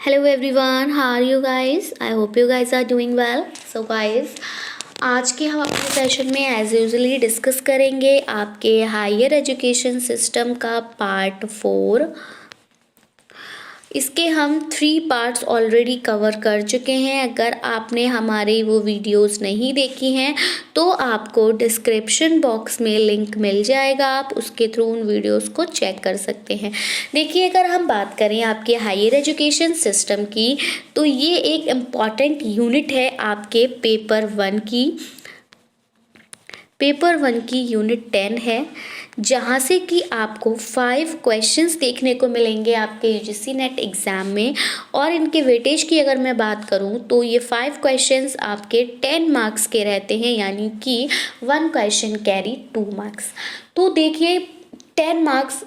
Hello everyone, how are you guys? I hope you guys are doing well. So guys, आज के हम अपने session में as usually discuss करेंगे आपके हायर एजुकेशन सिस्टम का पार्ट 4। इसके हम 3 पार्ट्स ऑलरेडी कवर कर चुके हैं। अगर आपने हमारी वो वीडियोस नहीं देखी हैं तो आपको डिस्क्रिप्शन बॉक्स में लिंक मिल जाएगा, आप उसके थ्रू उन वीडियोस को चेक कर सकते हैं। देखिए, अगर हम बात करें आपके हायर एजुकेशन सिस्टम की तो ये एक इम्पॉर्टेंट यूनिट है आपके पेपर 1 की यूनिट 10 है, जहाँ से कि आपको 5 क्वेश्चंस देखने को मिलेंगे आपके यूजीसी नेट एग्ज़ाम में। और इनके वेटेज की अगर मैं बात करूँ तो ये 5 क्वेश्चंस आपके 10 मार्क्स के रहते हैं, यानी कि 1 क्वेश्चन कैरी 2 मार्क्स। तो देखिए 10 मार्क्स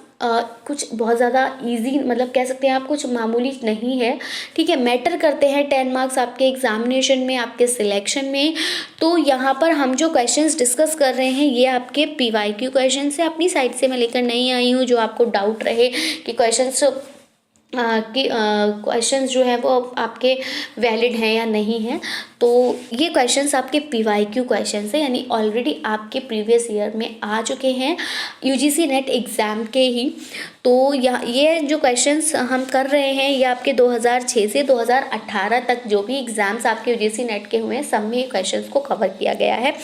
कुछ बहुत ज़्यादा इजी, मतलब कह सकते हैं आप कुछ मामूली नहीं है, ठीक है। मैटर करते हैं 10 मार्क्स आपके एग्जामिनेशन में, आपके सिलेक्शन में। तो यहाँ पर हम जो क्वेश्चंस डिस्कस कर रहे हैं ये आपके पीवाईक्यू क्वेश्चन से अपनी साइड से मैं लेकर नहीं आई हूँ। जो आपको डाउट रहे कि क्वेश्चंस जो है वो आपके वैलिड हैं या नहीं हैं, तो ये क्वेश्चंस आपके पीवाईक्यू क्वेश्चंस है, यानी ऑलरेडी आपके प्रीवियस ईयर में आ चुके हैं यूजीसी नेट एग्ज़ाम के ही। तो ये जो क्वेश्चंस हम कर रहे हैं ये आपके 2006 से 2018 तक जो भी एग्ज़ाम्स आपके यूजीसी नेट के हुए हैं सब में क्वेश्चंस को कवर किया गया है।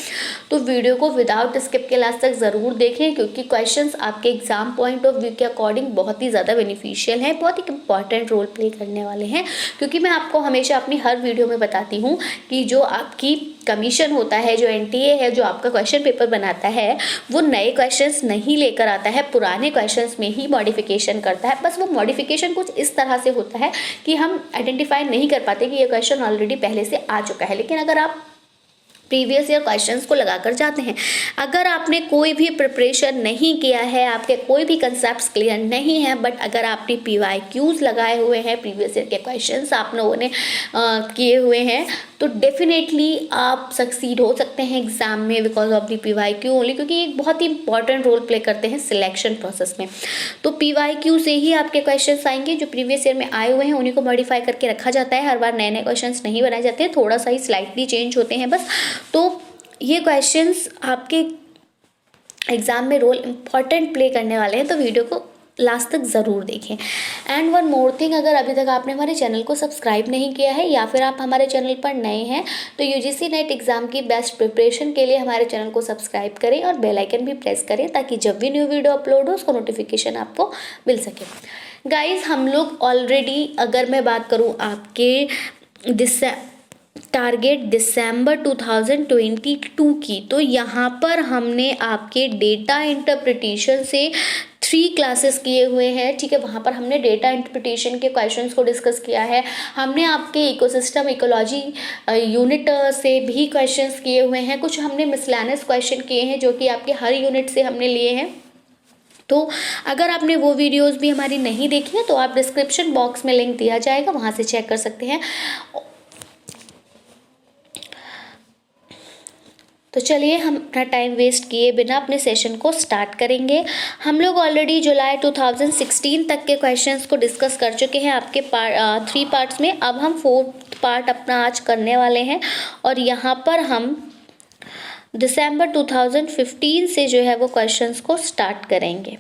तो वीडियो को विदाउट स्किप के लास्ट तक ज़रूर देखें, क्योंकि क्वेश्चंस आपके एग्ज़ाम पॉइंट ऑफ व्यू के अकॉर्डिंग बहुत ही ज़्यादा बेनिफिशियल हैं, बहुत ही इंपॉर्टेंट रोल प्ले करने वाले हैं। क्योंकि मैं आपको हमेशा अपनी हर वीडियो में बताती हूँ कि जो आपकी कमीशन होता है, जो एनटीए है, जो आपका क्वेश्चन पेपर बनाता है, वो नए क्वेश्चंस नहीं लेकर आता है, पुराने क्वेश्चंस में ही मॉडिफिकेशन करता है। बस वो मॉडिफिकेशन कुछ इस तरह से होता है कि हम आइडेंटिफाई नहीं कर पाते कि ये क्वेश्चन ऑलरेडी पहले से आ चुका है। लेकिन अगर आप प्रीवियस ईयर क्वेश्चंस को लगाकर जाते हैं, अगर आपने कोई भी प्रिपरेशन नहीं किया है, आपके कोई भी कंसेप्ट्स क्लियर नहीं है, बट अगर आपने पीवाईक्यूज लगाए हुए हैं, प्रीवियस ईयर के क्वेश्चंस आप लोगों ने किए हुए हैं, तो डेफिनेटली आप सक्सीड हो सकते हैं एग्जाम में because of the PYQ only, क्योंकि ये बहुत ही इंपॉर्टेंट रोल प्ले करते हैं सिलेक्शन प्रोसेस में। तो पीवाईक्यू से ही आपके क्वेश्चंस आएंगे, जो प्रीवियस ईयर में आए हुए हैं उन्हीं को मॉडिफाई करके रखा जाता है। हर बार नए नए क्वेश्चंस नहीं बनाए जाते हैं, थोड़ा सा ही स्लाइटली चेंज होते हैं बस। तो ये क्वेश्चंस आपके एग्ज़ाम में रोल इम्पॉर्टेंट प्ले करने वाले हैं, तो वीडियो को लास्ट तक ज़रूर देखें। एंड वन मोर थिंग, अगर अभी तक आपने हमारे चैनल को सब्सक्राइब नहीं किया है या फिर आप हमारे चैनल पर नए हैं तो यूजीसी नेट एग्ज़ाम की बेस्ट प्रिपरेशन के लिए हमारे चैनल को सब्सक्राइब करें और बेल आइकन भी प्रेस करें, ताकि जब भी न्यू वीडियो अपलोड हो उसका नोटिफिकेशन आपको मिल सके। गाइज, हम लोग ऑलरेडी, अगर मैं बात करूँ आपके टारगेट दिसंबर 2022 की, तो यहाँ पर हमने आपके डेटा इंटरप्रिटेशन से 3 क्लासेस किए हुए हैं, ठीक है। वहाँ पर हमने डेटा इंटरप्रिटेशन के क्वेश्चंस को डिस्कस किया है। हमने आपके इकोसिस्टम इकोलॉजी यूनिट से भी क्वेश्चंस किए हुए हैं। कुछ हमने मिसलेनियस क्वेश्चन किए हैं जो कि आपके हर यूनिट से हमने लिए हैं। तो अगर आपने वो वीडियोस भी हमारी नहीं देखी हैं तो आप डिस्क्रिप्शन बॉक्स में लिंक दिया जाएगा, वहाँ से चेक कर सकते हैं। तो चलिए हम अपना टाइम वेस्ट किए बिना अपने सेशन को स्टार्ट करेंगे। हम लोग ऑलरेडी जुलाई 2016 तक के क्वेश्चंस को डिस्कस कर चुके हैं आपके 3 पार्ट्स में। अब हम 4th पार्ट अपना आज करने वाले हैं और यहाँ पर हम दिसंबर 2015 से जो है वो क्वेश्चंस को स्टार्ट करेंगे।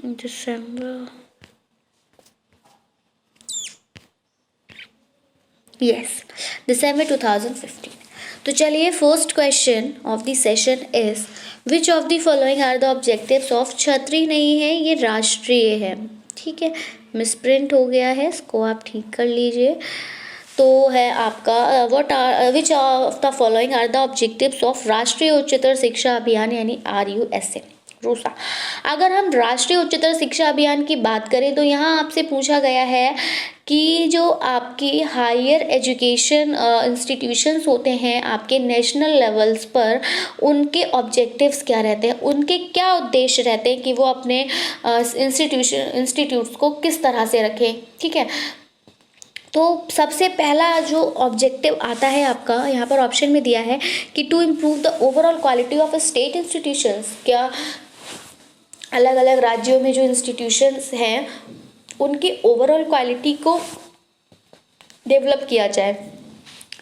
दिसंबर 2015। तो चलिए, first question of the session is which of the following are the objectives of क्षत्रिय नहीं है, ये राष्ट्रीय है, ठीक है। मिसप्रिंट हो गया है, इसको आप ठीक कर लीजिए। तो है आपका which of the following are the objectives of राष्ट्रीय उच्चतर शिक्षा अभियान, यानी RUSA रूसा। अगर हम राष्ट्रीय उच्चतर शिक्षा अभियान की बात करें तो यहाँ आपसे पूछा गया है कि जो आपकी हायर एजुकेशन इंस्टीट्यूशंस होते हैं आपके नेशनल लेवल्स पर, उनके ऑब्जेक्टिव्स क्या रहते हैं, उनके क्या उद्देश्य रहते हैं कि वो अपने इंस्टीट्यूट्स को किस तरह से रखें, ठीक है। तो सबसे पहला जो ऑब्जेक्टिव आता है आपका यहाँ पर ऑप्शन में दिया है कि to improve the overall quality of state institutions, क्या अलग अलग राज्यों में जो इंस्टीट्यूशंस हैं उनकी ओवरऑल क्वालिटी को डेवलप किया जाए,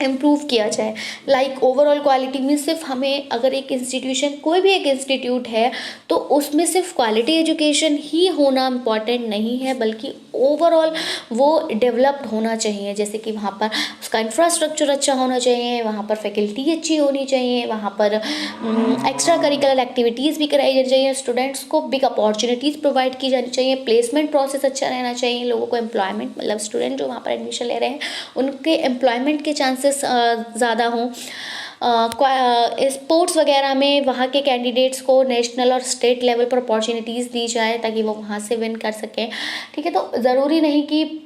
इम्प्रूव किया जाए। लाइक ओवरऑल क्वालिटी में सिर्फ हमें, अगर एक इंस्टीट्यूशन, कोई भी एक इंस्टीट्यूट है तो उसमें सिर्फ क्वालिटी एजुकेशन ही होना इम्पॉर्टेंट नहीं है, बल्कि ओवरऑल वो डेवलप्ड होना चाहिए। जैसे कि वहाँ पर उसका इंफ्रास्ट्रक्चर अच्छा होना चाहिए, वहाँ पर फैकल्टी अच्छी होनी चाहिए, वहाँ पर एक्स्ट्रा करिकुलर एक्टिविटीज़ भी कराई जानी चाहिए, स्टूडेंट्स को बिग अपॉर्चुनिटीज़ प्रोवाइड की जानी चाहिए, प्लेसमेंट प्रोसेस अच्छा रहना चाहिए, लोगों को एम्प्लॉयमेंट, मतलब स्टूडेंट जो वहाँ पर एडमिशन ले रहे हैं उनके एम्प्लॉयमेंट के चांसेस ज़्यादा हों। स्पोर्ट्स वगैरह में वहाँ के कैंडिडेट्स को नेशनल और स्टेट लेवल पर अपॉर्चुनिटीज़ दी जाए ताकि वो वहाँ से विन कर सकें। ठीक है, तो ज़रूरी नहीं कि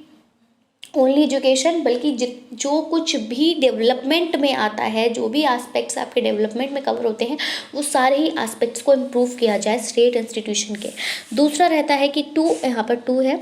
ओनली एजुकेशन, बल्कि जो कुछ भी डेवलपमेंट में आता है, जो भी एस्पेक्ट्स आपके डेवलपमेंट में कवर होते हैं, वो सारे ही एस्पेक्ट्स को इम्प्रूव किया जाए स्टेट इंस्टीट्यूशन के। दूसरा रहता है कि यहाँ पर टू है,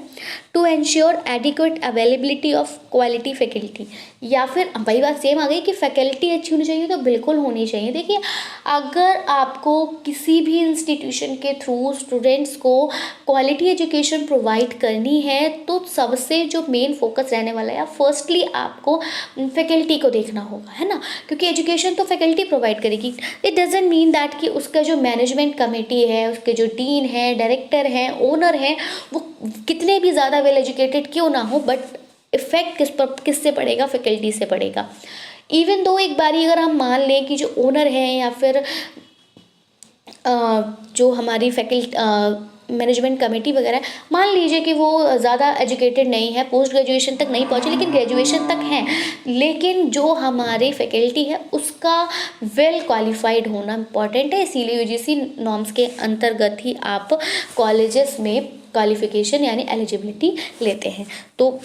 to ensure adequate availability of quality faculty, या फिर वही बात सेम आ गई कि फैकल्टी अच्छी होनी चाहिए, तो बिल्कुल होनी चाहिए। देखिए, अगर आपको किसी भी इंस्टीट्यूशन के थ्रू स्टूडेंट्स को क्वालिटी एजुकेशन प्रोवाइड करनी है तो सबसे जो मेन फोकस रहने वाला है, फर्स्टली आपको फैकल्टी को देखना होगा, है ना, क्योंकि एजुकेशन तो फैकल्टी प्रोवाइड करेगी। इट डजेंट मीन दैट कि उसका जो मैनेजमेंट कमेटी है, उसके जो डीन है, डायरेक्टर हैं, ओनर हैं, वो कितने भी ज़्यादा वेल एजुकेटेड क्यों ना हो, बट इफेक्ट किससे पड़ेगा, फैकल्टी से पड़ेगा। इवन दो एक बारी अगर हम मान लें कि जो ओनर है या फिर जो हमारी फैकल्टी मैनेजमेंट कमेटी वगैरह, मान लीजिए कि वो ज़्यादा एजुकेटेड नहीं है, पोस्ट ग्रेजुएशन तक नहीं पहुँचे, लेकिन ग्रेजुएशन तक हैं, लेकिन जो हमारी फैकल्टी है उसका वेल क्वालिफाइड होना इम्पॉर्टेंट है। इसीलिए यूजीसी नॉर्म्स के अंतर्गत ही आप कॉलेजेस में क्वालिफिकेशन यानी एलिजिबिलिटी लेते हैं। तो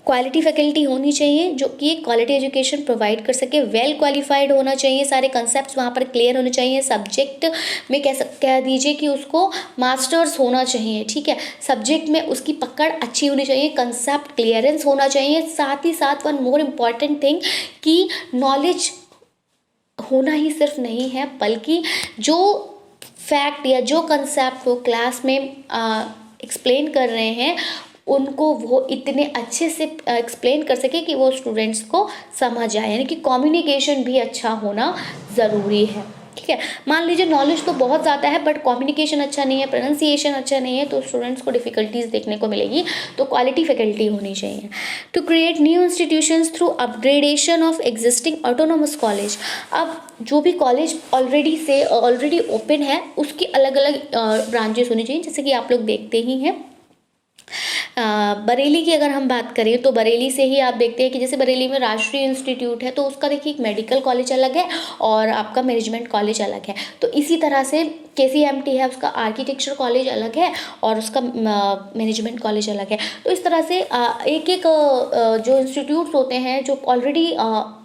क्वालिटी फैकल्टी होनी चाहिए जो कि क्वालिटी एजुकेशन प्रोवाइड कर सके, वेल क्वालिफाइड होना चाहिए, सारे कंसेप्ट वहाँ पर क्लियर होने चाहिए, सब्जेक्ट में कह दीजिए कि उसको मास्टर्स होना चाहिए। ठीक है, सब्जेक्ट में उसकी पकड़ अच्छी होनी चाहिए, कंसेप्ट क्लियरेंस होना चाहिए, साथ ही साथ वन मोर इम्पॉर्टेंट थिंग कि नॉलेज होना ही सिर्फ नहीं है, बल्कि जो फैक्ट या जो कंसेप्ट वो क्लास में एक्सप्लेन कर रहे हैं उनको वो इतने अच्छे से एक्सप्लेन कर सके कि वो स्टूडेंट्स को समझ आए, यानी कि कम्युनिकेशन भी अच्छा होना ज़रूरी है। ठीक है, मान लीजिए नॉलेज तो बहुत ज़्यादा है बट कम्युनिकेशन अच्छा नहीं है, प्रोनाउंसिएशन अच्छा नहीं है, तो स्टूडेंट्स को डिफ़िकल्टीज़ देखने को मिलेगी। तो क्वालिटी फैकल्टी होनी चाहिए। To create new institutions through upgradation of existing autonomous college, अब जो भी कॉलेज ऑलरेडी ओपन है उसकी अलग अलग ब्रांचेस होनी चाहिए। जैसे कि आप लोग देखते ही हैं बरेली की अगर हम बात करें तो बरेली से ही आप देखते हैं कि जैसे बरेली में राष्ट्रीय इंस्टीट्यूट है तो उसका देखिए एक मेडिकल कॉलेज अलग है और आपका मैनेजमेंट कॉलेज अलग है। तो इसी तरह से KCMT है, उसका आर्किटेक्चर कॉलेज अलग है और उसका मैनेजमेंट कॉलेज अलग है। तो इस तरह से एक एक जो इंस्टीट्यूट्स होते हैं जो ऑलरेडी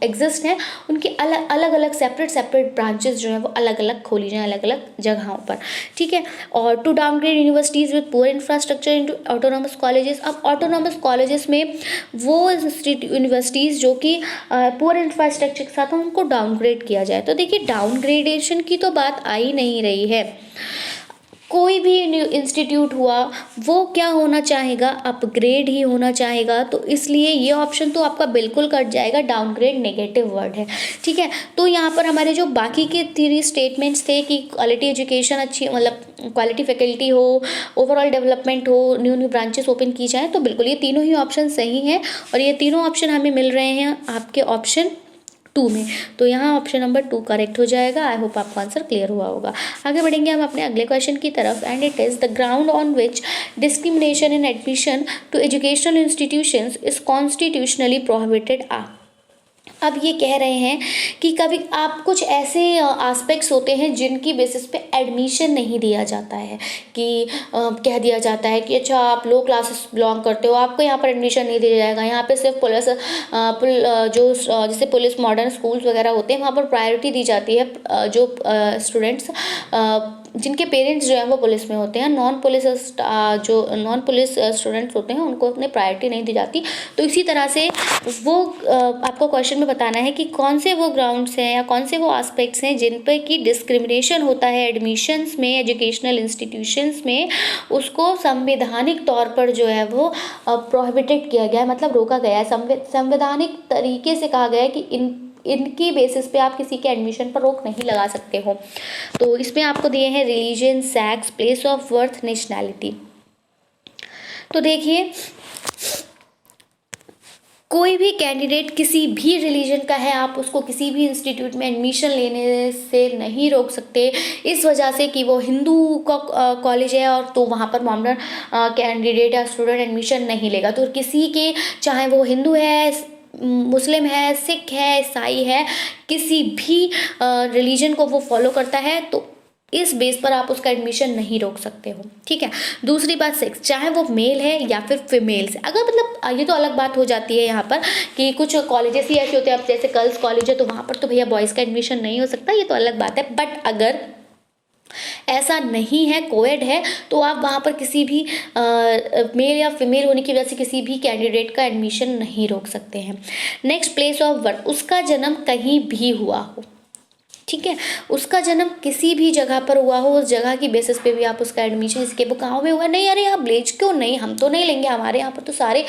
एग्जिस्ट हैं उनकी अलग अलग सेपरेट ब्रांचेस जो हैं वो अलग अलग खोली जाएँ अलग अलग जगहों पर। ठीक है, और to downgrade universities with poor infrastructure into autonomous colleges. अब ऑटोनॉमस कॉलेजेस में वो यूनिवर्सिटीज़ जो कि पुअर इंफ्रास्ट्रक्चर के साथ उनको डाउनग्रेड किया जाए। तो देखिए डाउनग्रेडेशन की तो बात आ ही नहीं रही है। कोई भी इंस्टीट्यूट हुआ वो क्या होना चाहेगा, अपग्रेड ही होना चाहेगा। तो इसलिए ये ऑप्शन तो आपका बिल्कुल कट जाएगा, डाउनग्रेड नेगेटिव वर्ड है। ठीक है, तो यहाँ पर हमारे जो बाकी के 3 स्टेटमेंट्स थे कि क्वालिटी एजुकेशन अच्छी, मतलब क्वालिटी फैकल्टी हो, ओवरऑल डेवलपमेंट हो, न्यू ब्रांचेस ओपन की जाए, तो बिल्कुल ये तीनों ही ऑप्शन सही हैं और ये तीनों ऑप्शन हमें मिल रहे हैं आपके ऑप्शन 2 में। तो यहाँ ऑप्शन नंबर 2 करेक्ट हो जाएगा। आई होप आपको आंसर क्लियर हुआ होगा। आगे बढ़ेंगे हम अपने अगले क्वेश्चन की तरफ and it is the ground on which discrimination in admission to educational institutions is constitutionally prohibited आ। अब ये कह रहे हैं कि कभी आप कुछ ऐसे एस्पेक्ट्स होते हैं जिनकी बेसिस पे एडमिशन नहीं दिया जाता है कि कह दिया जाता है कि अच्छा आप लो क्लासेस बिलोंग करते हो, आपको यहाँ पर एडमिशन नहीं दिया जाएगा, यहाँ पे सिर्फ पुलिस जो जैसे पुलिस मॉडर्न स्कूल्स वगैरह होते हैं वहाँ पर प्रायोरिटी दी जाती है जो स्टूडेंट्स जिनके पेरेंट्स जो हैं वो पुलिस में होते हैं, नॉन पुलिस स्टूडेंट्स होते हैं उनको अपने प्रायोरिटी नहीं दी जाती। तो इसी तरह से वो आपको क्वेश्चन में बताना है कि कौन से वो ग्राउंड्स हैं या कौन से वो एस्पेक्ट्स हैं जिन पर कि डिस्क्रिमिनेशन होता है एडमिशन्स में, एजुकेशनल इंस्टीट्यूशंस में, उसको संवैधानिक तौर पर जो है वो प्रोहिबिटेड किया गया है, मतलब रोका गया है। संवैधानिक तरीके से कहा गया है कि इनकी बेसिस पे आप किसी के एडमिशन पर रोक नहीं लगा सकते हो। तो इसमें आपको दिए हैं religion, sex, place of birth, nationality. तो देखिए, कोई भी कैंडिडेट किसी भी रिलीजन का है, आप उसको किसी भी इंस्टीट्यूट में एडमिशन लेने से नहीं रोक सकते, इस वजह से कि वो हिंदू का कॉलेज है और तो वहाँ पर मोमडन कैंडिडेट या स्टूडेंट एडमिशन नहीं लेगा। तो किसी के, चाहे वो हिंदू है, मुस्लिम है, सिख है, ईसाई है, किसी भी रिलीजन को वो फॉलो करता है, तो इस बेस पर आप उसका एडमिशन नहीं रोक सकते हो। ठीक है। दूसरी बात, सेक्स, चाहे वो मेल है या फिर फीमेल से, अगर मतलब ये तो अलग बात हो जाती है यहाँ पर कि कुछ कॉलेजेस ही ऐसे होते हैं, अब जैसे गर्ल्स कॉलेज है तो वहाँ पर तो भैया बॉयज़ का एडमिशन नहीं हो सकता, ये तो अलग बात है। बट अगर ऐसा नहीं है, कोएड है, तो आप वहाँ पर किसी भी मेल या फीमेल होने की वजह से किसी भी कैंडिडेट का एडमिशन नहीं रोक सकते हैं। नेक्स्ट, प्लेस ऑफ बर्थ, उसका जन्म कहीं भी हुआ हो। ठीक है, उसका जन्म किसी भी जगह पर हुआ हो, उस जगह की बेसिस पे भी आप उसका एडमिशन, इसके वो गाँव में हुआ, नहीं अरे आप ब्लेज क्यों नहीं, हम तो नहीं लेंगे, हमारे यहाँ पर तो सारे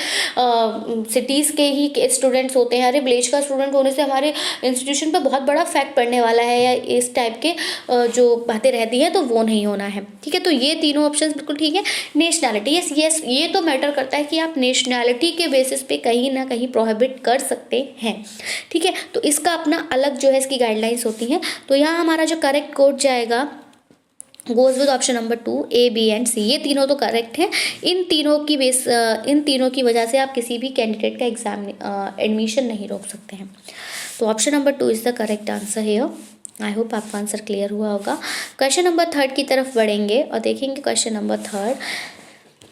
सिटीज़ के ही स्टूडेंट्स होते हैं, अरे ब्लेज का स्टूडेंट होने से हमारे इंस्टीट्यूशन पे बहुत बड़ा फैक्ट पड़ने वाला है, या इस टाइप के जो बातें रहती हैं, तो वो नहीं होना है। ठीक है, तो ये तीनों ऑप्शन बिल्कुल ठीक है। नेशनैलिटी, यस ये तो मैटर करता है कि आप नेशनैलिटी के बेसिस पे कहीं ना कहीं प्रोहिबिट कर सकते हैं। ठीक है, तो इसका अपना अलग जो है इसकी गाइडलाइंस होती हैं। तो यहाँ हमारा जो करेक्ट कोड जाएगा goes with option number 2, A, B and C। ये तीनों तो करेक्ट हैं। इन तीनों की वजह से आप किसी भी कैंडिडेट का एग्जाम एडमिशन नहीं रोक सकते हैं। तो option number 2 is the correct answer here. I hope आपका आंसर क्लियर हुआ होगा। क्वेश्चन नंबर 3 की तरफ बढ़ेंगे और देखेंगे question number 3,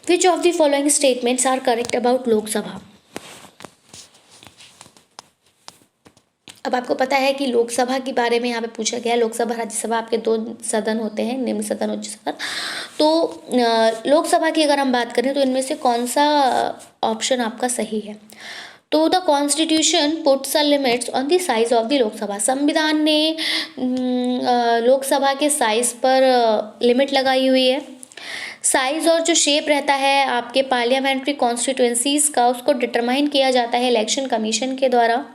which of the following statements are correct about Lok Sabha. अब आपको पता है कि लोकसभा के बारे में यहाँ पे पूछा गया है। लोकसभा, राज्यसभा आपके 2 सदन होते हैं, निम्न सदन, उच्च सदन। तो लोकसभा की अगर हम बात करें तो इनमें से कौन सा ऑप्शन आपका सही है। तो the constitution puts a limits on the size of the Lok Sabha. संविधान ने लोकसभा के साइज पर लिमिट लगाई हुई है। साइज और जो शेप रहता है आपके पार्लियामेंट्री कॉन्स्टिट्यूएंसीज का, उसको डिटरमाइन किया जाता है इलेक्शन कमीशन के द्वारा।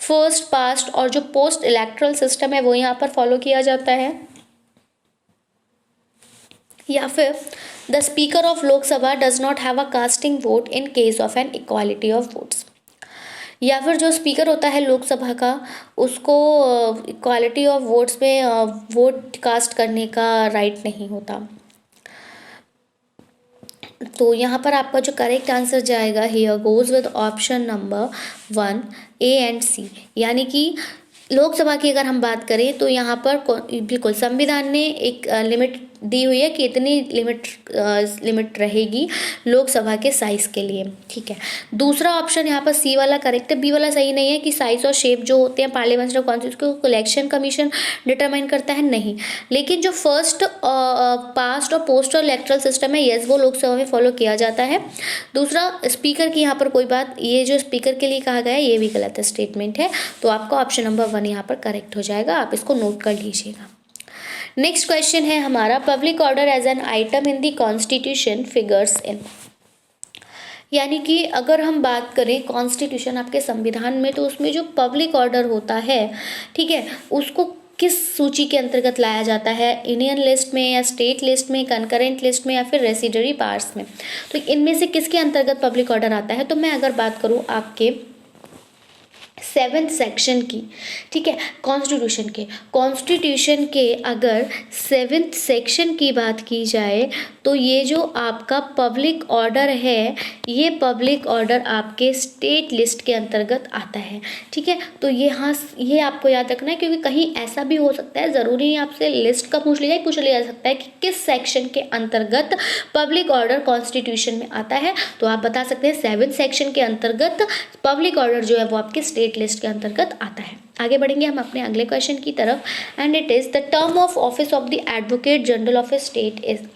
फर्स्ट पास्ट और जो पोस्ट इलेक्ट्रल सिस्टम है वो यहाँ पर फॉलो किया जाता है। या फिर the speaker of Lok Sabha does not have a casting vote in case of an equality of votes. या फिर जो स्पीकर होता है लोकसभा का, उसको इक्वालिटी ऑफ वोट्स में वोट कास्ट करने का राइट नहीं होता। तो यहाँ पर आपका जो करेक्ट आंसर जाएगा here goes with option number 1, A and C। यानी कि लोकसभा की अगर हम बात करें तो यहाँ पर बिल्कुल संविधान ने एक लिमिट दी हुई है कि इतनी लिमिट रहेगी लोकसभा के साइज के लिए। ठीक है, दूसरा ऑप्शन यहाँ पर C वाला करेक्ट है। B वाला सही नहीं है कि साइज और शेप जो होते हैं पार्लियामेंट्री कॉन्स्टिट्यूशन को इलेक्शन कमीशन डिटरमाइन करता है, नहीं। लेकिन जो फर्स्ट पास्ट और पोस्ट इलेक्ट्रल सिस्टम है, यस वो लोकसभा में फॉलो किया जाता है। दूसरा, स्पीकर की यहाँ पर कोई बात, ये जो स्पीकर के लिए कहा गया है ये भी गलत स्टेटमेंट है। तो आपका ऑप्शन नंबर 1 यहाँ पर करेक्ट हो जाएगा, आप इसको नोट कर लीजिएगा। नेक्स्ट क्वेश्चन है हमारा, public order as an item in the constitution figures in. यानी कि अगर हम बात करें कॉन्स्टिट्यूशन आपके संविधान में, तो उसमें जो पब्लिक ऑर्डर होता है, ठीक है, उसको किस सूची के अंतर्गत लाया जाता है, इंडियन लिस्ट में या स्टेट लिस्ट में, कंकरेंट लिस्ट में या फिर रेसिडरी पार्ट्स में। तो इनमें से किसके अंतर्गत पब्लिक ऑर्डर आता है। तो मैं अगर बात करूँ आपके 7th सेक्शन की, ठीक है, कॉन्स्टिट्यूशन के अगर 7th सेक्शन की बात की जाए तो ये जो आपका पब्लिक ऑर्डर है, ये पब्लिक ऑर्डर आपके स्टेट लिस्ट के अंतर्गत आता है। ठीक है, तो ये आपको याद रखना है, क्योंकि कहीं ऐसा भी हो सकता है, ज़रूरी नहीं आपसे लिस्ट का पूछ लिया जा सकता है कि किस सेक्शन के अंतर्गत पब्लिक ऑर्डर कॉन्स्टिट्यूशन में आता है। तो आप बता सकते हैं 7th सेक्शन के अंतर्गत पब्लिक ऑर्डर जो है वो आपके स्टेट स्टेट लिस्ट के अंतर्गत आता है। आगे बढ़ेंगे हम अपने अगले क्वेश्चन की तरफ and it is the term of office of the advocate general of A state is.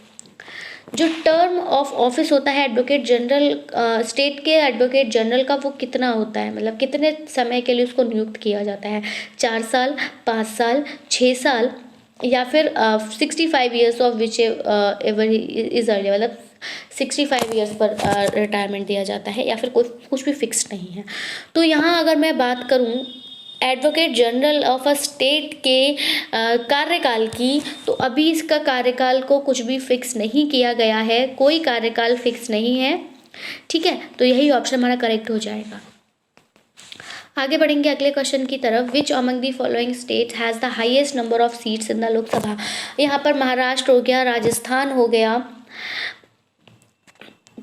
जो टर्म ऑफ ऑफिस होता है एडवोकेट जनरल, स्टेट के एडवोकेट जनरल का, वो कितना होता है, मतलब कितने समय के लिए उसको नियुक्त किया जाता है? 4 साल, 5 साल, 6 साल या फिर 65 years of which ever is early, मतलब 65 ईयर्स पर रिटायरमेंट दिया जाता है, या फिर कुछ भी फिक्स नहीं है। तो यहाँ अगर मैं बात करूँ advocate general of a state के कार्यकाल की, तो अभी इसका कार्यकाल को कुछ भी फिक्स नहीं किया गया है, कोई कार्यकाल फिक्स नहीं है, ठीक है। तो यही ऑप्शन हमारा करेक्ट हो जाएगा। आगे बढ़ेंगे अगले क्वेश्चन की तरफ। Which among the following states has the highest number of seats in the Lok Sabha. यहाँ पर महाराष्ट्र हो गया, राजस्थान हो गया,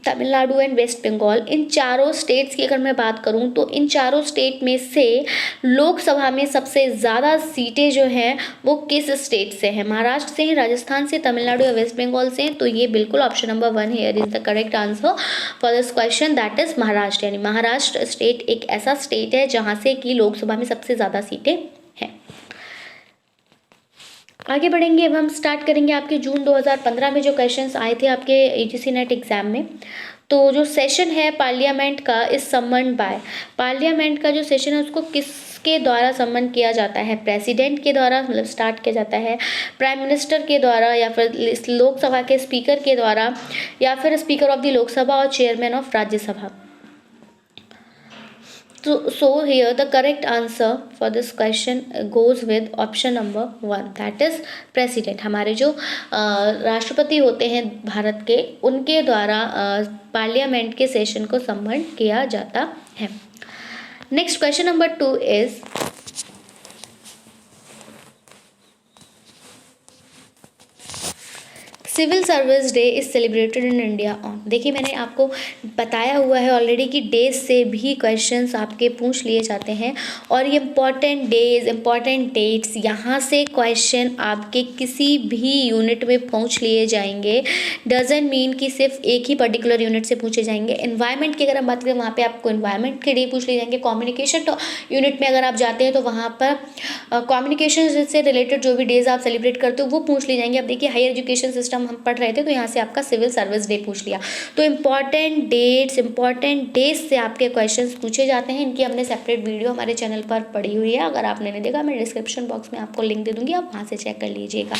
तमिलनाडु एंड वेस्ट बंगाल, इन चारों स्टेट्स की अगर मैं बात करूं तो इन चारों स्टेट में से लोकसभा में सबसे ज़्यादा सीटें जो हैं वो किस स्टेट से हैं? महाराष्ट्र से हैं, राजस्थान से, तमिलनाडु या वेस्ट बंगाल से हैं। तो ये बिल्कुल option number 1 here is the correct answer for this question, that is Maharashtra. यानी महाराष्ट्र स्टेट एक ऐसा स्टेट है जहाँ से कि लोकसभा में सबसे ज़्यादा सीटें हैं। आगे बढ़ेंगे, अब हम स्टार्ट करेंगे आपके जून 2015 में जो क्वेश्चंस आए थे आपके यूजीसी नेट एग्जाम में। तो जो सेशन है पार्लियामेंट का इस सम्मन बाय, पार्लियामेंट का जो सेशन है उसको किसके द्वारा सम्मन किया जाता है? प्रेसिडेंट के द्वारा, मतलब स्टार्ट किया जाता है, प्राइम मिनिस्टर के द्वारा, या फिर लोकसभा के स्पीकर के द्वारा, या फिर स्पीकर ऑफ द लोकसभा और chairman of Rajya Sabha. So here the correct answer for this question goes with option number 1, that is president। हमारे जो राष्ट्रपति होते हैं भारत के, उनके द्वारा पार्लियामेंट के सेशन को सम्मन किया जाता है। Next question number 2 is civil service day is celebrated in India on. देखिए मैंने आपको बताया हुआ है ऑलरेडी कि डेज से भी क्वेश्चंस आपके पूछ लिए जाते हैं, और ये इम्पॉर्टेंट डेज, इम्पॉर्टेंट डेट्स, यहाँ से क्वेश्चन आपके किसी भी यूनिट में पूछ लिए जाएंगे। डजंट मीन कि सिर्फ एक ही पर्टिकुलर यूनिट से पूछे जाएंगे। एनवायरनमेंट की अगर हम बात करें, वहाँ पर आपको एनवायरनमेंट के डे पूछ लिए जाएंगे। कम्युनिकेशन यूनिट में अगर आप जाते हैं तो वहाँ पर कम्युनिकेशन से रिलेटेड जो भी डेज आप सेलिब्रेट करते हो वो पूछ लिए जाएंगे। अब देखिए हायर एजुकेशन सिस्टम हम पढ़ रहे थे, तो यहाँ से आपका सिविल सर्विस डे पूछ लिया। तो इम्पॉर्टेंट डेट्स, इम्पॉर्टेंट डेज से आपके क्वेश्चंस पूछे जाते हैं। इनकी हमने सेपरेट वीडियो हमारे चैनल पर पड़ी हुई है, अगर आपने नहीं देखा मैं डिस्क्रिप्शन बॉक्स में आपको लिंक दे दूँगी, आप वहाँ से चेक कर लीजिएगा,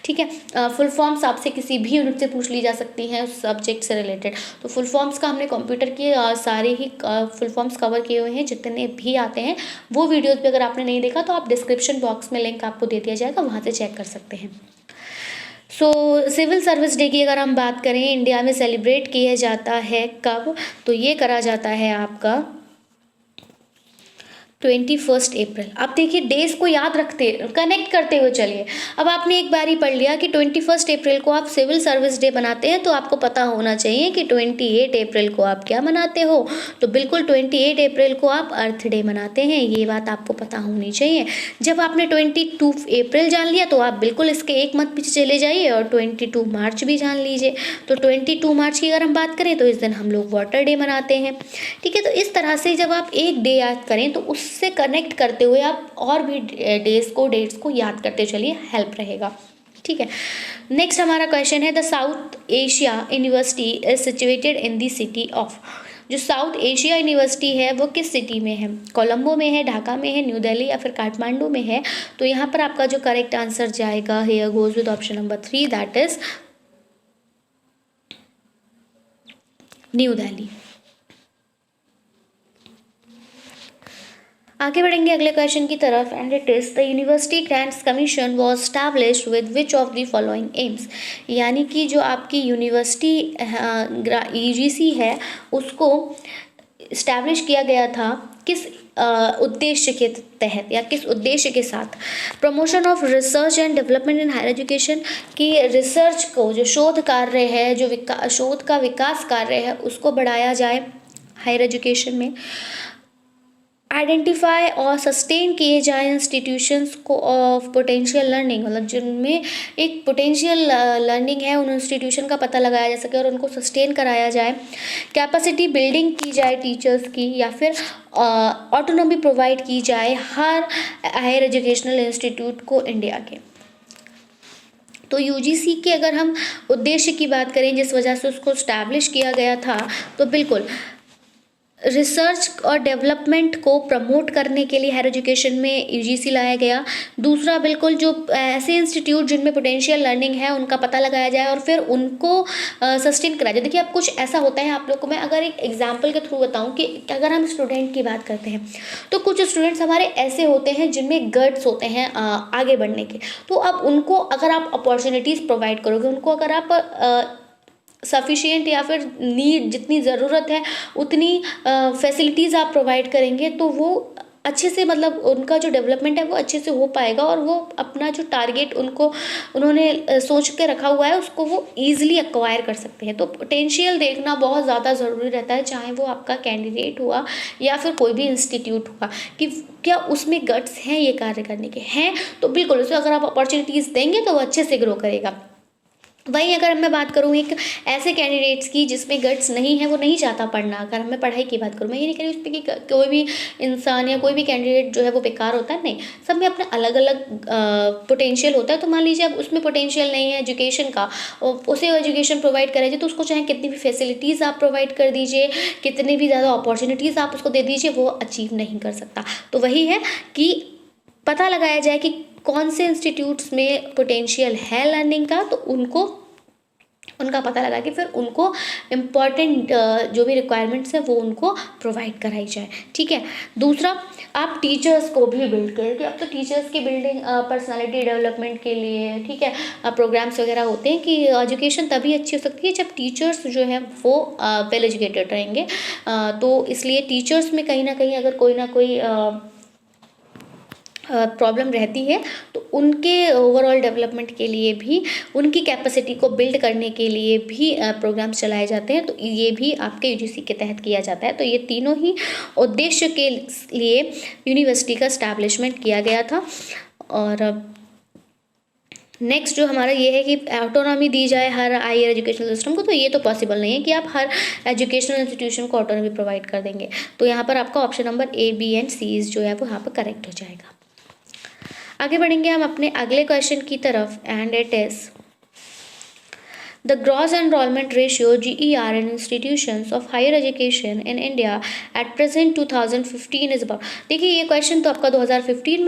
ठीक है। फुल फॉर्म्स आपसे किसी भी यूनिट से पूछ ली जा सकती हैं उस सब्जेक्ट से रिलेटेड। तो फुल फॉर्म्स का हमने कंप्यूटर के सारे ही फुल फॉर्म्स कवर किए हुए हैं, जितने भी आते हैं वो वीडियोज़ भी अगर आपने नहीं देखा तो आप डिस्क्रिप्शन बॉक्स में लिंक आपको दे दिया जाएगा, वहाँ से चेक कर सकते हैं। सो सिविल सर्विस डे की अगर हम बात करें, इंडिया में सेलिब्रेट किया जाता है कब? तो ये करा जाता है आपका 21 अप्रैल। अब देखिए डेज को याद रखते, कनेक्ट करते हुए चलिए। अब आपने एक बार ही पढ़ लिया कि 21 अप्रैल को आप सिविल सर्विस डे बनाते हैं, तो आपको पता होना चाहिए कि 28 अप्रैल को आप क्या मनाते हो? तो बिल्कुल 28 अप्रैल को आप अर्थ डे मनाते हैं, ये बात आपको पता होनी चाहिए। जब आपने 22 अप्रैल जान लिया तो आप बिल्कुल इसके एक मत पीछे चले जाइए और 22 मार्च भी जान लीजिए। तो 22 मार्च की अगर हम बात करें तो इस दिन हम लोग वाटर डे मनाते हैं, ठीक है। तो इस तरह से जब आप एक डे याद करें तो उससे कनेक्ट करते हुए आप और भी डेज को, डेट्स को याद करते चलिए, हेल्प रहेगा, ठीक है। नेक्स्ट हमारा क्वेश्चन है the south Asia university is situated in the city of. जो साउथ एशिया यूनिवर्सिटी है वो किस सिटी में है? कोलंबो में है, ढाका में है, न्यू दिल्ली या फिर काठमांडू में है? तो यहाँ पर आपका जो करेक्ट आंसर जाएगा here goes with option number 3, that is new Delhi. आगे बढ़ेंगे अगले क्वेश्चन की तरफ and it is the university grants commission was established with which of the following AIIMS. यानी कि जो आपकी यूनिवर्सिटी यूजीसी है उसको इस्टेब्लिश किया गया था किस उद्देश्य के तहत या किस उद्देश्य के साथ? Promotion of research and development in higher education, की रिसर्च को, जो शोध कार्य है, जो शोध का विकास कार्य है उसको बढ़ाया जाए हायर एजुकेशन में। आइडेंटिफाई और सस्टेन किए जाए इंस्टीट्यूशंस को ऑफ पोटेंशियल लर्निंग, मतलब जिनमें एक पोटेंशियल लर्निंग है उन इंस्टीट्यूशन का पता लगाया जा सके और उनको सस्टेन कराया जाए। कैपेसिटी बिल्डिंग की जाए टीचर्स की, या फिर ऑटोनॉमी प्रोवाइड की जाए हर हायर एजुकेशनल इंस्टीट्यूट को इंडिया के। तो यूजीसी के अगर हम उद्देश्य की बात करें जिस वजह से उसको इस्टेब्लिश किया गया था, तो बिल्कुल रिसर्च और डेवलपमेंट को प्रमोट करने के लिए हायर एजुकेशन में यूजीसी लाया गया। दूसरा, बिल्कुल जो ऐसे इंस्टीट्यूट जिनमें पोटेंशियल लर्निंग है उनका पता लगाया जाए और फिर उनको सस्टेन कराया जाए। देखिए अब कुछ ऐसा होता है, आप लोग को मैं अगर एक एग्जांपल के थ्रू बताऊं कि अगर हम स्टूडेंट की बात करते हैं तो कुछ स्टूडेंट्स हमारे ऐसे होते हैं जिनमें गट्स होते हैं आगे बढ़ने के। तो अब उनको अगर आप अपॉर्चुनिटीज़ प्रोवाइड करोगे, उनको अगर आप सफिशिएंट या फिर नीड जितनी ज़रूरत है उतनी फैसिलिटीज़ आप प्रोवाइड करेंगे, तो वो अच्छे से, मतलब उनका जो डेवलपमेंट है वो अच्छे से हो पाएगा और वो अपना जो टारगेट उन्होंने सोच के रखा हुआ है उसको वो ईजिली एक्वायर कर सकते हैं। तो पोटेंशियल देखना बहुत ज़्यादा ज़रूरी रहता है, चाहे वो आपका कैंडिडेट हुआ या फिर कोई भी इंस्टीट्यूट हुआ, कि क्या उसमें गट्स हैं ये कार्य करने के हैं, तो बिल्कुल उसे अगर आप अपॉर्चुनिटीज़ देंगे तो वो अच्छे से ग्रो करेगा। वहीं अगर मैं बात करूँ एक ऐसे कैंडिडेट्स की जिसमें गट्स नहीं है, वो नहीं चाहता पढ़ना, अगर मैं पढ़ाई की बात करूँ, मैं ये नहीं कह रही उस पर कि कोई भी इंसान या कोई भी कैंडिडेट जो है वो बेकार होता है, नहीं, सब में अपना अलग अलग पोटेंशियल होता है। तो मान लीजिए अब उसमें पोटेंशियल नहीं है एजुकेशन का, उसे एजुकेशन प्रोवाइड कराइए, तो उसको चाहे कितनी भी फैसिलिटीज़ आप प्रोवाइड कर दीजिए, कितनी भी ज़्यादा अपॉर्चुनिटीज़ आप उसको दे दीजिए, वो अचीव नहीं कर सकता। तो वही है कि पता लगाया जाए कि कौन से इंस्टीट्यूट्स में पोटेंशियल है लर्निंग का, तो उनका पता लगा के फिर उनको इम्पॉर्टेंट जो भी रिक्वायरमेंट्स है वो उनको प्रोवाइड कराई जाए। ठीक है। दूसरा, आप टीचर्स को भी बिल्ड करें, कि अब तो टीचर्स की बिल्डिंग पर्सनालिटी डेवलपमेंट के लिए, ठीक है, प्रोग्राम्स वगैरह होते हैं कि एजुकेशन तभी अच्छी हो सकती है जब टीचर्स जो है वो वेल एजुकेटेड रहेंगे। तो इसलिए टीचर्स में कहीं ना कहीं अगर कोई ना कोई प्रॉब्लम रहती है तो उनके ओवरऑल डेवलपमेंट के लिए भी, उनकी कैपेसिटी को बिल्ड करने के लिए भी प्रोग्राम्स चलाए जाते हैं। तो ये भी आपके यूजीसी के तहत किया जाता है। तो ये तीनों ही उद्देश्य के लिए यूनिवर्सिटी का एस्टैब्लिशमेंट किया गया था। और नेक्स्ट जो हमारा ये है कि ऑटोनॉमी दी जाए हर हायर एजुकेशनल सिस्टम को, तो ये तो पॉसिबल नहीं है कि आप हर एजुकेशनल इंस्टीट्यूशन को ऑटोनॉमी प्रोवाइड कर देंगे। तो यहाँ पर आपका option number A, B and C जो है वो यहाँ पर करेक्ट हो जाएगा। आगे बढ़ेंगे हम अपने अगले क्वेश्चन की तरफ, and it is the gross enrolment ratio GER in institutions of higher education in India at present 2015 is about। देखिए ये क्वेश्चन तो आपका 2015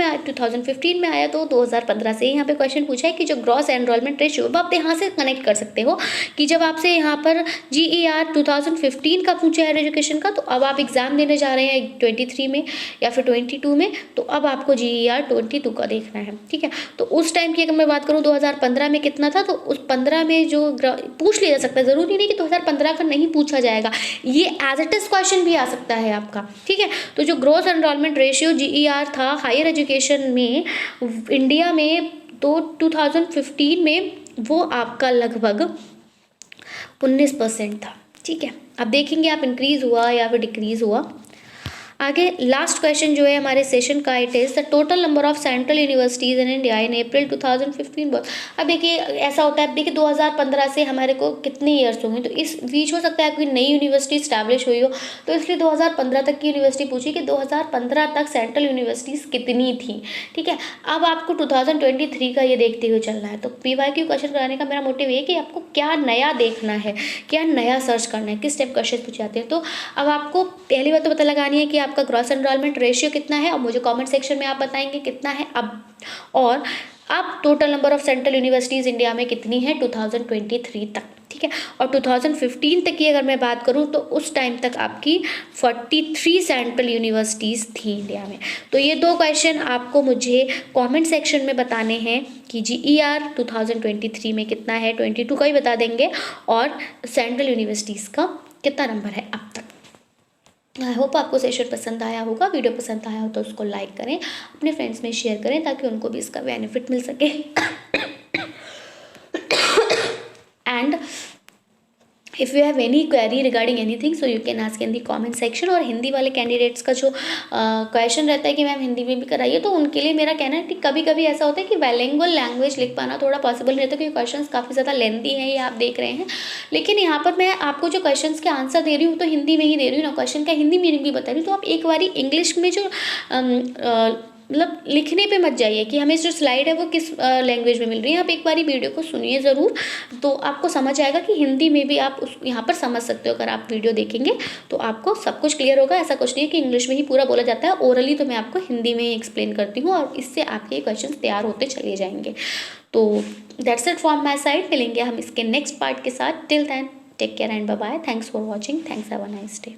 में आया, तो 2015 से यहाँ पे क्वेश्चन पूछा है कि जो ग्रॉस एनरोलमेंट रेशियो, अब आप यहाँ से कनेक्ट कर सकते हो कि जब आपसे यहाँ पर GER 2015 का पूछा है एजुकेशन का, तो अब आप एग्जाम देने जा रहे हैं 23 में या फिर 22 में, तो अब आपको GER 22 का देखना है। ठीक है। तो उस टाइम की अगर मैं बात करूँ 2015 में कितना था, तो उस 15 में जो पूछ लिया जा सकता है, जरूरी नहीं कि 2015 का नहीं पूछा जाएगा, ये एज इट इज क्वेश्चन भी आ सकता है आपका। ठीक है। तो जो ग्रोस एनरोलमेंट रेशियो GER था हायर एजुकेशन में इंडिया में, तो 2015 में वो आपका लगभग 19% था। ठीक है। अब देखेंगे आप इंक्रीज हुआ या फिर डिक्रीज हुआ। आगे लास्ट क्वेश्चन जो है हमारे सेशन का, it is the total number of central universities in India in April 2015। अब देखिए ऐसा होता है, देखिए 2015 से हमारे को कितने ईयर्स होंगे, तो इस बीच हो सकता है कोई नई यूनिवर्सिटी स्टैब्लिश हुई हो, तो इसलिए 2015 तक की यूनिवर्सिटी पूछी कि 2015 तक सेंट्रल यूनिवर्सिटीज़ कितनी थी। ठीक है। अब आपको 2023 का ये देखते हुए चलना है। तो PYQ क्वेश्चन कराने का मेरा मोटिव ये कि आपको क्या नया देखना है, क्या नया सर्च करना है, किस टाइप क्वेश्चन पूछे जाते हैं। तो अब आपको पहली बात तो पता लगानी है कि आपका ग्रॉस एनरोलमेंट रेशियो कितना है, और मुझे कमेंट सेक्शन में आप बताएंगे कितना है अब total number of central universities India में कितनी है 2023 तक। ठीक है। और 2015 तक की अगर मैं बात करूं तो उस टाइम तक आपकी 43 सेंट्रल यूनिवर्सिटीज़ थी इंडिया में। तो ये दो क्वेश्चन आपको मुझे कमेंट सेक्शन में बताने हैं कि GER 2023 में कितना है, 22 का ही बता देंगे, और सेंट्रल यूनिवर्सिटीज़ का कितना नंबर है अब तक। आई होप आपको सेशन पसंद आया होगा। वीडियो पसंद आया हो तो उसको लाइक करें, अपने फ्रेंड्स में शेयर करें ताकि उनको भी इसका बेनिफिट मिल सके। And if you have any query regarding anything so you can ask in the comment section. और हिंदी वाले कैंडिडेट्स का जो क्वेश्चन रहता है कि मैम हिंदी में भी कराइए, तो उनके लिए मेरा कहना है कि कभी कभी ऐसा होता है कि बाइलिंगुअल लैंग्वेज लिख पाना थोड़ा पॉसिबल नहीं रहता, क्योंकि क्वेश्चन काफ़ी ज़्यादा लेंथी हैं, ये आप देख रहे हैं। लेकिन यहाँ पर मैं आपको जो क्वेश्चन के आंसर दे रही हूँ तो हिंदी में ही दे रही हूँ ना, क्वेश्चन का हिंदी मीनिंग भी बता रही हूँ। तो आप एक बारी इंग्लिश में जो मतलब लिखने पे मत जाइए कि हमें जो स्लाइड है वो किस लैंग्वेज में मिल रही है। आप एक बारी वीडियो को सुनिए ज़रूर, तो आपको समझ आएगा कि हिंदी में भी आप उस यहाँ पर समझ सकते हो। अगर आप वीडियो देखेंगे तो आपको सब कुछ क्लियर होगा। ऐसा कुछ नहीं है कि इंग्लिश में ही पूरा बोला जाता है, ओरली तो मैं आपको हिंदी में ही एक्सप्लेन करती हूँ और इससे आपके क्वेश्चन तैयार होते चले जाएंगे। तो that's it from my side. मिलेंगे हम इसके नेक्स्ट पार्ट के साथ। Till then take care and bye bye. Thanks for watching. Thanks, have a nice day.